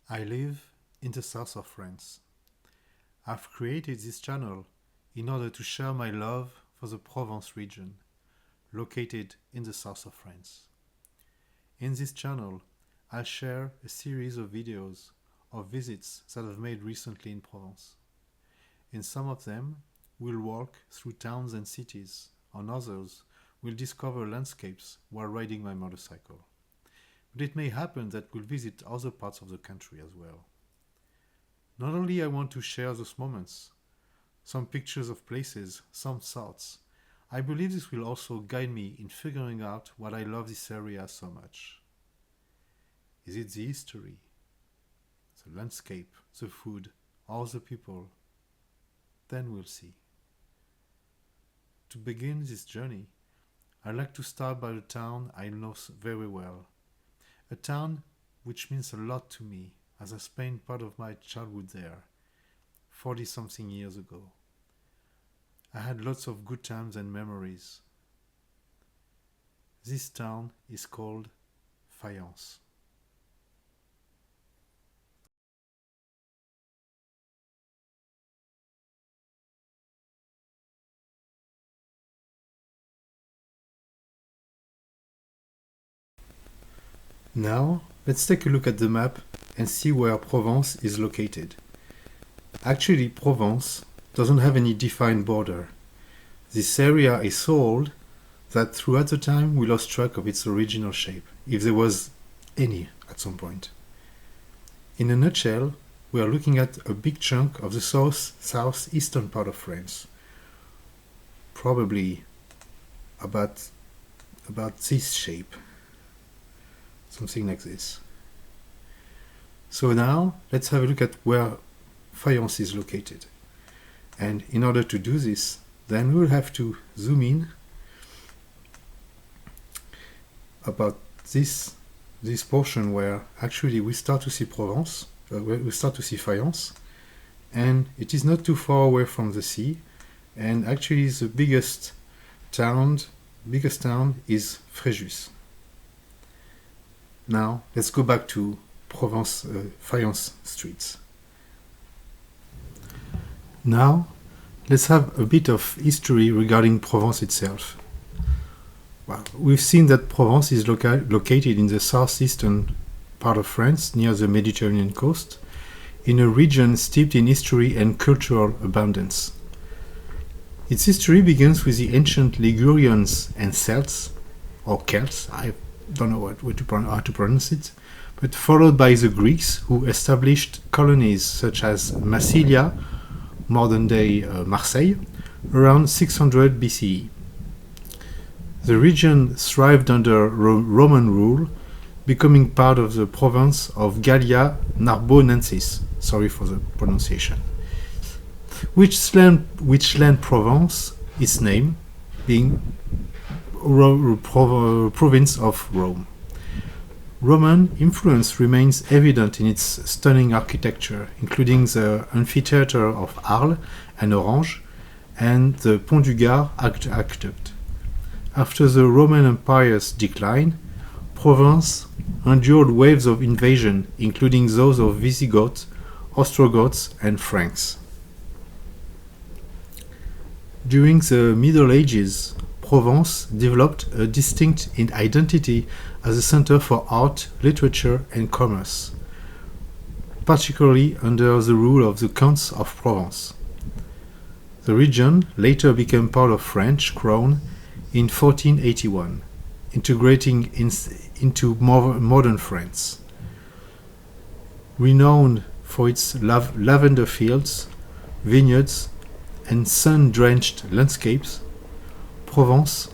I live in the south of France. I've created this channel in order to share my love for the Provence region, located in the south of France. In this channel, I'll share a series of videos of visits that I've made recently in Provence. In some of them, we'll walk through towns and cities. On others, we'll discover landscapes while riding my motorcycle. But it may happen that we'll visit other parts of the country as well. Not only I want to share those moments, some pictures of places, some thoughts, I believe this will also guide me in figuring out why I love this area so much. Is it the history, the landscape, the food, or the people? Then we'll see. To begin this journey, I'd like to start by a town I know very well. A town which means a lot to me, as I spent part of my childhood there, 40-something years ago. I had lots of good times and memories. This town is called Fayence. Now, let's take a look at the map and see where Provence is located. Actually, Provence doesn't have any defined border. This area is so old that throughout the time we lost track of its original shape, if there was any at some point. In a nutshell, we are looking at a big chunk of the southeastern part of France. Probably about this shape. Something like this. So now, let's have a look at where Fayence is located. And in order to do this, then we will have to zoom in about this portion where actually we start to see Provence, where we start to see Fayence, and it is not too far away from the sea, and actually the biggest town is Fréjus. Now, let's go back to Fayence streets. Now, let's have a bit of history regarding Provence itself. Well, we've seen that Provence is located in the southeastern part of France, near the Mediterranean coast, in a region steeped in history and cultural abundance. Its history begins with the ancient Ligurians and Celts, or Celts, I don't know how to pronounce it, but followed by the Greeks, who established colonies such as Massilia, modern-day Marseille, around 600 BCE. The region thrived under Roman rule, becoming part of the province of Gallia Narbonensis, sorry for the pronunciation, which lent Provence its name, being province of Rome. Roman influence remains evident in its stunning architecture, including the amphitheater of Arles and Orange and the Pont du Gard aqueduct. After the Roman Empire's decline, Provence endured waves of invasion, including those of Visigoths, Ostrogoths, and Franks. During the Middle Ages, Provence developed a distinct identity as a center for art, literature, and commerce, particularly under the rule of the Counts of Provence. The region later became part of French crown in 1481, integrating into modern France. Renowned for its lavender fields, vineyards, and sun-drenched landscapes, Provence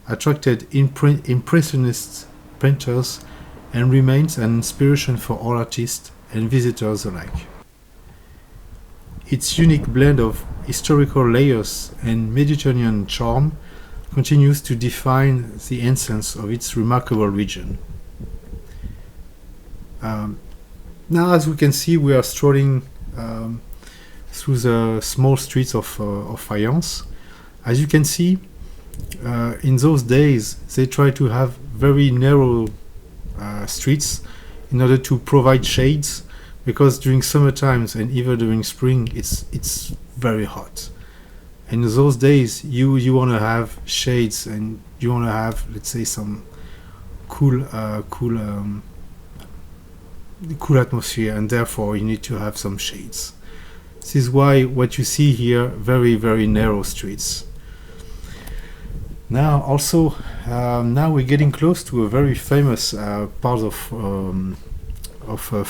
attracted impressionist painters and remains an inspiration for all artists and visitors alike. Its unique blend of historical layers and Mediterranean charm continues to define the essence of its remarkable region. Now, as we can see, we are strolling through the small streets of Fayence. As you can see, in those days, they tried to have very narrow streets in order to provide shades because during summer times and even during spring it's very hot. And in those days you want to have shades, and you want to have, let's say, some cool atmosphere, and therefore you need to have some shades. This is why what you see here, very, very narrow streets. Now also, now we're getting close to a very famous part of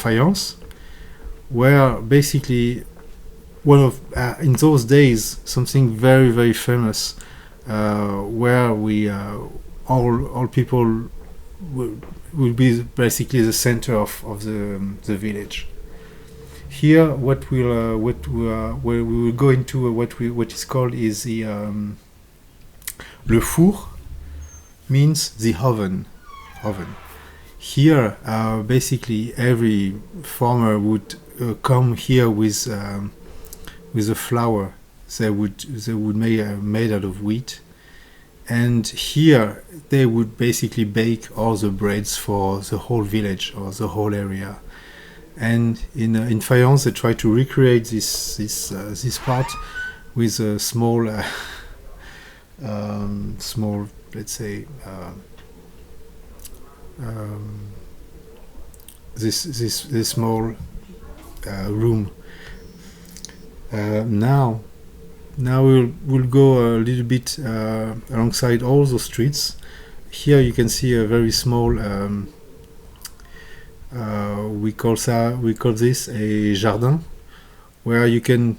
Fayence, where basically one of in those days something very, very famous, where we all people will be basically the center of the village. Here, what where we will go into what is called is the le four, means the oven. Here, basically every farmer would come here with a flour they would make made out of wheat, and here they would basically bake all the breads for the whole village or the whole area. And in Fayence, they try to recreate this part with a small, let's say, this small room. Now we'll go a little bit alongside all the streets. Here you can see a very small. We call this a jardin, where you can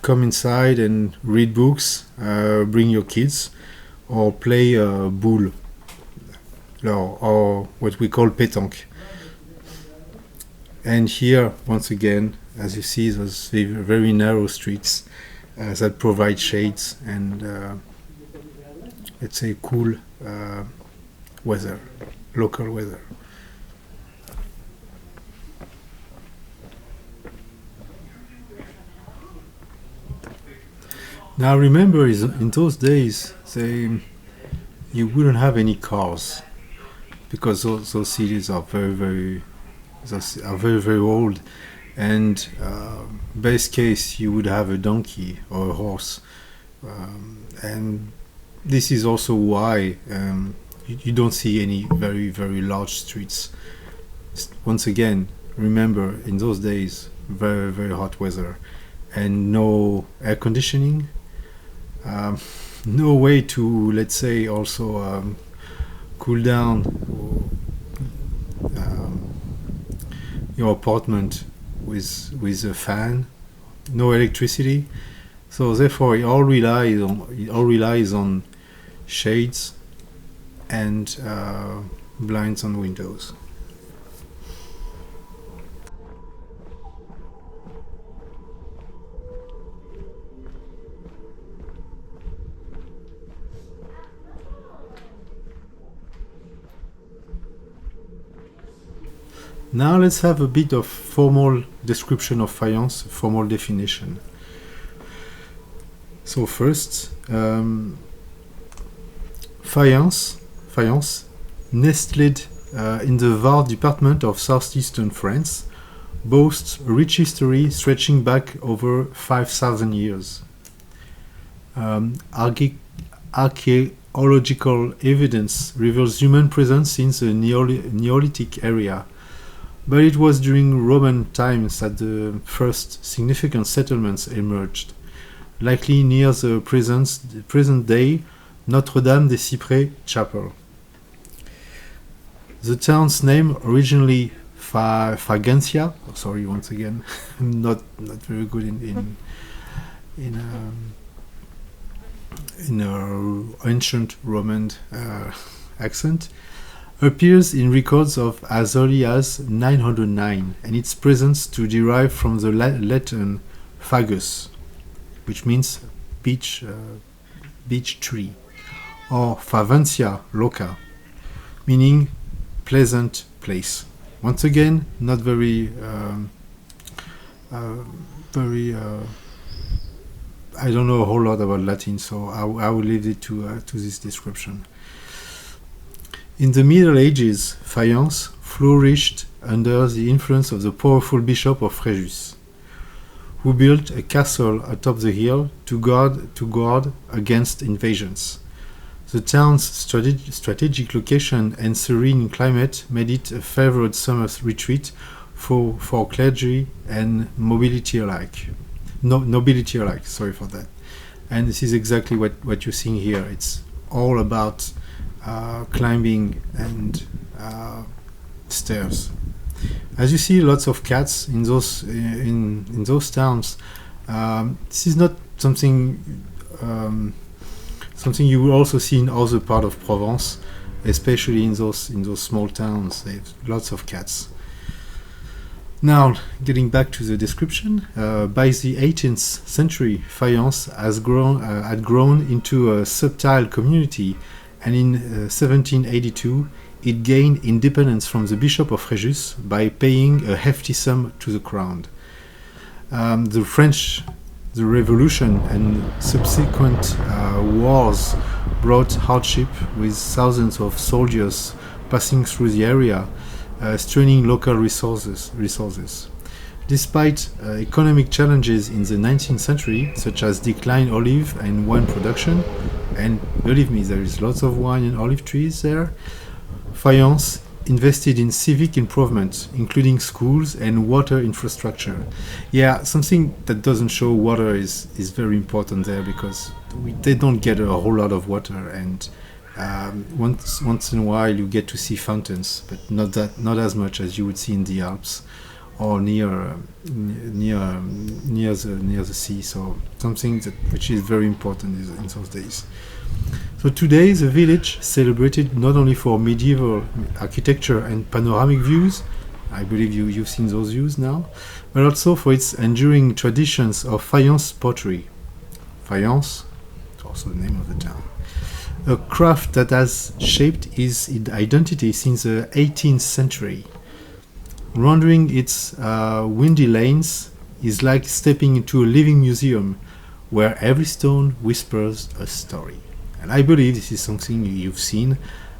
come inside and read books, bring your kids, or play boule, or what we call pétanque. And here, once again, as you see, those very narrow streets that provide shades and, let's say, cool weather, local weather. Now remember, in those days, you wouldn't have any cars, because those cities are very old, and best case you would have a donkey or a horse, and this is also why you don't see any very large streets. Once again, remember, in those days, very hot weather, and no air conditioning. No way to, let's say, also cool down your apartment with a fan. No electricity, so therefore it all relies on shades and blinds on windows. Now let's have a bit of formal description of Fayence, formal definition. So first, Fayence, nestled in the Var department of southeastern France, boasts a rich history stretching back over 5,000 years. Archaeological evidence reveals human presence since the Neolithic area, but it was during Roman times that the first significant settlements emerged, likely near the present-day Notre-Dame-des-Cyprès chapel. The town's name, originally Fagencia, sorry once again, I'm not very good in ancient Roman accent, appears in records of as early as 909, and its presence to derive from the Latin fagus, which means beech tree, or faventia loca, meaning pleasant place. Once again, not very I don't know a whole lot about Latin, so I will leave it to this description. In the Middle Ages, Fayence flourished under the influence of the powerful Bishop of Fréjus, who built a castle atop the hill to guard against invasions. The town's strategic location and serene climate made it a favorite summer retreat for clergy and nobility alike. Sorry for that. And this is exactly what you're seeing here. It's all about climbing and stairs. As you see, lots of cats in those towns. This is not something you will also see in other parts of Provence, especially in those small towns. They have lots of cats. Now, getting back to the description, by the 18th century, Fayence had grown into a subtle community, and in 1782, it gained independence from the Bishop of Fréjus by paying a hefty sum to the crown. The Revolution and subsequent wars brought hardship, with thousands of soldiers passing through the area, straining local resources. Despite economic challenges in the 19th century, such as declined olive and wine production, and believe me, there is lots of wine and olive trees there, Fayence invested in civic improvement, including schools and water infrastructure. Yeah, something that doesn't show water is very important there, because they don't get a whole lot of water, and once in a while you get to see fountains, but not as much as you would see in the Alps or near the sea. So something which is very important in those days. So today the village celebrated not only for medieval architecture and panoramic views, I believe you've seen those views now, but also for its enduring traditions of Fayence pottery. Fayence, also the name of the town. A craft that has shaped its identity since the 18th century. Wandering its windy lanes is like stepping into a living museum where every stone whispers a story. And I believe this is something you've seen,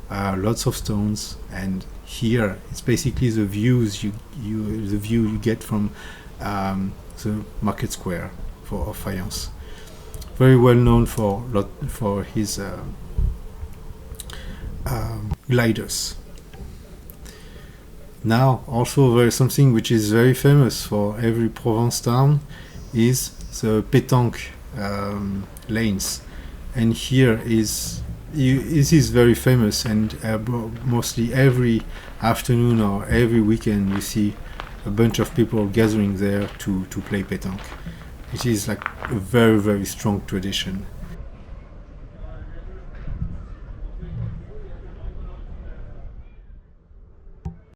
lots of stones, and here it's basically the view you get from the market square of Fayence. Very well known for his gliders. Now, also something which is very famous for every Provence town is the pétanque lanes. And here this is very famous, and mostly every afternoon or every weekend you see a bunch of people gathering there to play pétanque. It is like a very, very strong tradition.